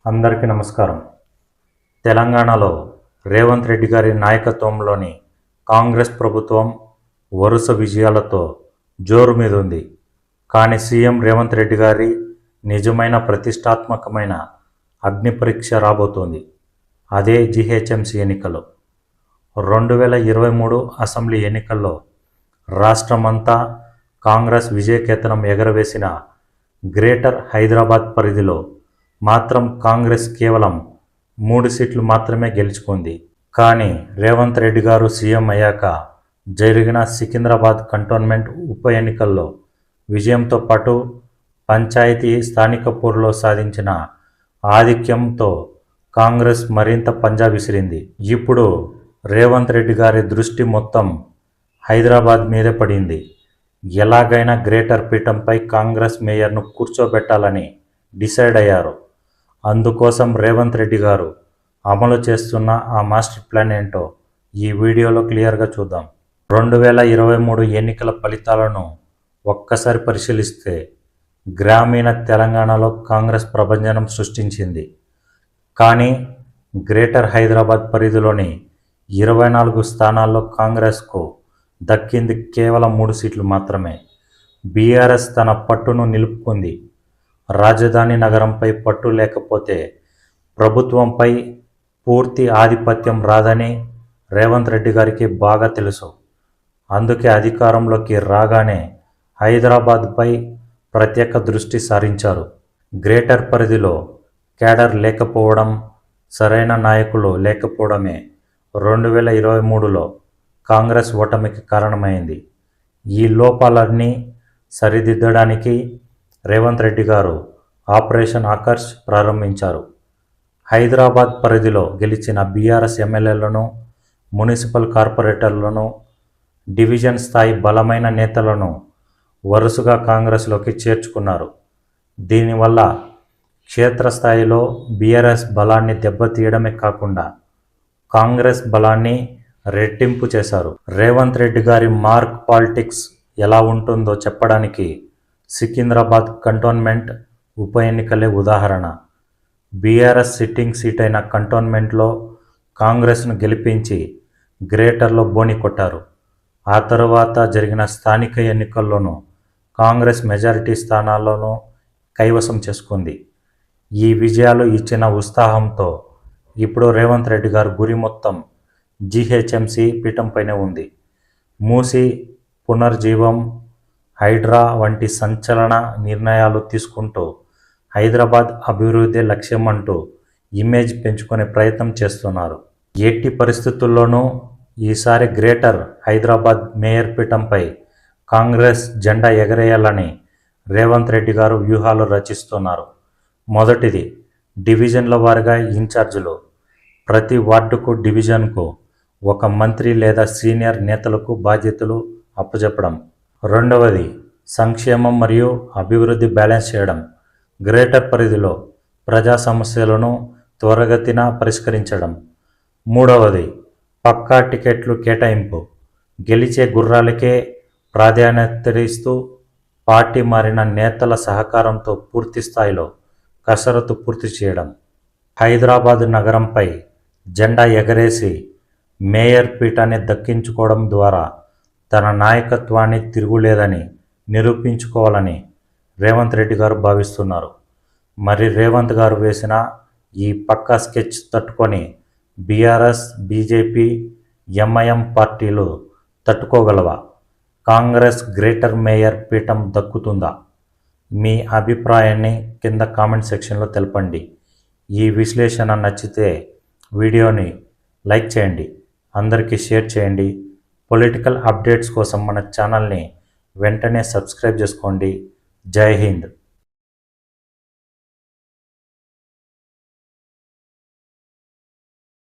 అందరికీ నమస్కారం. తెలంగాణలో రేవంత్ రెడ్డి గారి నాయకత్వంలోని కాంగ్రెస్ ప్రభుత్వం వరుస విజయాలతో జోరు మీద ఉంది. కానీ సీఎం రేవంత్ రెడ్డి గారి నిజమైన ప్రతిష్టాత్మకమైన అగ్ని పరీక్ష రాబోతోంది. అదే జీహెచ్ఎంసీ ఎన్నికలు. 2023 అసెంబ్లీ ఎన్నికల్లో రాష్ట్రమంతా కాంగ్రెస్ విజయకేతనం ఎగరవేసిన గ్రేటర్ హైదరాబాద్ పరిధిలో మాత్రం కాంగ్రెస్ కేవలం 3 సీట్లు మాత్రమే గెలుచుకుంది. కానీ రేవంత్ రెడ్డి గారు సీఎం అయ్యాక జరిగిన సికింద్రాబాద్ కంటోన్మెంట్ ఉప ఎన్నికల్లో విజయంతో పాటు పంచాయతీ స్థానిక పోరులో సాధించిన ఆధిక్యంతో కాంగ్రెస్ మరింత పంజా విసిరింది. ఇప్పుడు రేవంత్ రెడ్డి గారి దృష్టి మొత్తం హైదరాబాద్ మీదే పడింది. ఎలాగైనా గ్రేటర్ పీఠంపై కాంగ్రెస్ మేయర్ను కూర్చోబెట్టాలని డిసైడ్ అయ్యారు. అందుకోసం రేవంత్ రెడ్డి గారు అమలు చేస్తున్న ఆ మాస్టర్ ప్లాన్ ఏంటో ఈ వీడియోలో క్లియర్గా చూద్దాం. 2023 ఎన్నికల ఫలితాలను ఒక్కసారి పరిశీలిస్తే గ్రామీణ తెలంగాణలో కాంగ్రెస్ ప్రభంజనం సృష్టించింది. కానీ గ్రేటర్ హైదరాబాద్ పరిధిలోని 24 స్థానాల్లో కాంగ్రెస్కు దక్కింది కేవలం 3 సీట్లు మాత్రమే. బీఆర్ఎస్ తన పట్టును నిలుపుకుంది. రాజధాని నగరంపై పట్టు లేకపోతే ప్రభుత్వంపై పూర్తి ఆధిపత్యం రాదని రేవంత్ రెడ్డి గారికి బాగా తెలుసు. అందుకే అధికారంలోకి రాగానే హైదరాబాద్పై ప్రత్యేక దృష్టి సారించారు. గ్రేటర్ పరిధిలో కేడర్ లేకపోవడం, సరైన నాయకులు లేకపోవడమే 2023లో కాంగ్రెస్ ఓటమికి కారణమైంది. ఈ లోపాలన్నీ సరిదిద్దడానికి రేవంత్ రెడ్డి గారు ఆపరేషన్ ఆకర్ష్ ప్రారంభించారు. హైదరాబాద్ పరిధిలో గెలిచిన బీఆర్ఎస్ ఎమ్మెల్యేలను, మున్సిపల్ కార్పొరేటర్లను, డివిజన్ స్థాయి బలమైన నేతలను వరుసగా కాంగ్రెస్లోకి చేర్చుకున్నారు. దీనివల్ల క్షేత్రస్థాయిలో బీఆర్ఎస్ బలాన్ని దెబ్బతీయడమే కాకుండా కాంగ్రెస్ బలాన్ని రెట్టింపు చేశారు. రేవంత్ రెడ్డి గారి మార్క్ పాలిటిక్స్ ఎలా ఉంటుందో చెప్పడానికి సికింద్రాబాద్ కంటోన్మెంట్ ఉప ఎన్నికలే ఉదాహరణ. బీఆర్ఎస్ సిట్టింగ్ సీట్ అయిన కంటోన్మెంట్లో కాంగ్రెస్ను గెలిపించి గ్రేటర్లో బోని కొట్టారు. ఆ తరువాత జరిగిన స్థానిక ఎన్నికల్లోనూ కాంగ్రెస్ మెజారిటీ స్థానాల్లోనూ కైవసం చేసుకుంది. ఈ విజయాలు ఇచ్చిన ఉత్సాహంతో ఇప్పుడు రేవంత్ రెడ్డి గారి గురి మొత్తం జీహెచ్ఎంసీ పీఠంపైనే ఉంది. మూసీ పునర్జీవం, హైడ్రా వంటి సంచలన నిర్ణయాలు తీసుకుంటూ హైదరాబాద్ అభివృద్ధి లక్ష్యం అంటూ ఇమేజ్ పెంచుకునే ప్రయత్నం చేస్తున్నారు. ఎట్టి పరిస్థితుల్లోనూ ఈసారి గ్రేటర్ హైదరాబాద్ మేయర్ పీఠంపై కాంగ్రెస్ జెండా ఎగరేయాలని రేవంత్ రెడ్డి గారు వ్యూహాలు రచిస్తున్నారు. మొదటిది, డివిజన్ల వారీగా ఇన్ఛార్జీలు. ప్రతి వార్డుకు, డివిజన్కు ఒక మంత్రి లేదా సీనియర్ నేతలకు బాధ్యతలు అప్పచెప్పడం. రెండవది, సంక్షేమం మరియు అభివృద్ధి బ్యాలెన్స్ చేయడం. గ్రేటర్ పరిధిలో ప్రజా సమస్యలను త్వరగతిన పరిష్కరించడం. మూడవది, పక్కా టికెట్లు కేటాయింపు. గెలిచే గుర్రాలకే ప్రాధాన్యతనిస్తూ పార్టీ మారిన నేతల సహకారంతో పూర్తి స్థాయిలో కసరత్తు పూర్తి చేయడం. హైదరాబాద్ నగరంపై జెండా ఎగరేసి మేయర్ పీఠాన్ని దక్కించుకోవడం ద్వారా తన నాయకత్వాన్ని తిరుగులేదని నిరూపించుకోవాలని రేవంత్ రెడ్డి గారు భావిస్తున్నారు. మరి రేవంత్ గారు వేసిన ఈ పక్కా స్కెచ్ తట్టుకొని బీఆర్ఎస్, బీజేపీ, ఎంఐఎం పార్టీలు తట్టుకోగలవా? కాంగ్రెస్ గ్రేటర్ మేయర్ పీఠం దక్కుతుందా? మీ అభిప్రాయాన్ని కింద కామెంట్ సెక్షన్లో తెలపండి. ఈ విశ్లేషణ నచ్చితే వీడియోని లైక్ చేయండి, అందరికీ షేర్ చేయండి. పొలిటికల్ అప్డేట్స్ కోసం మన ఛానల్ని వెంటనే సబ్స్క్రైబ్ చేసుకోండి. జై హింద్.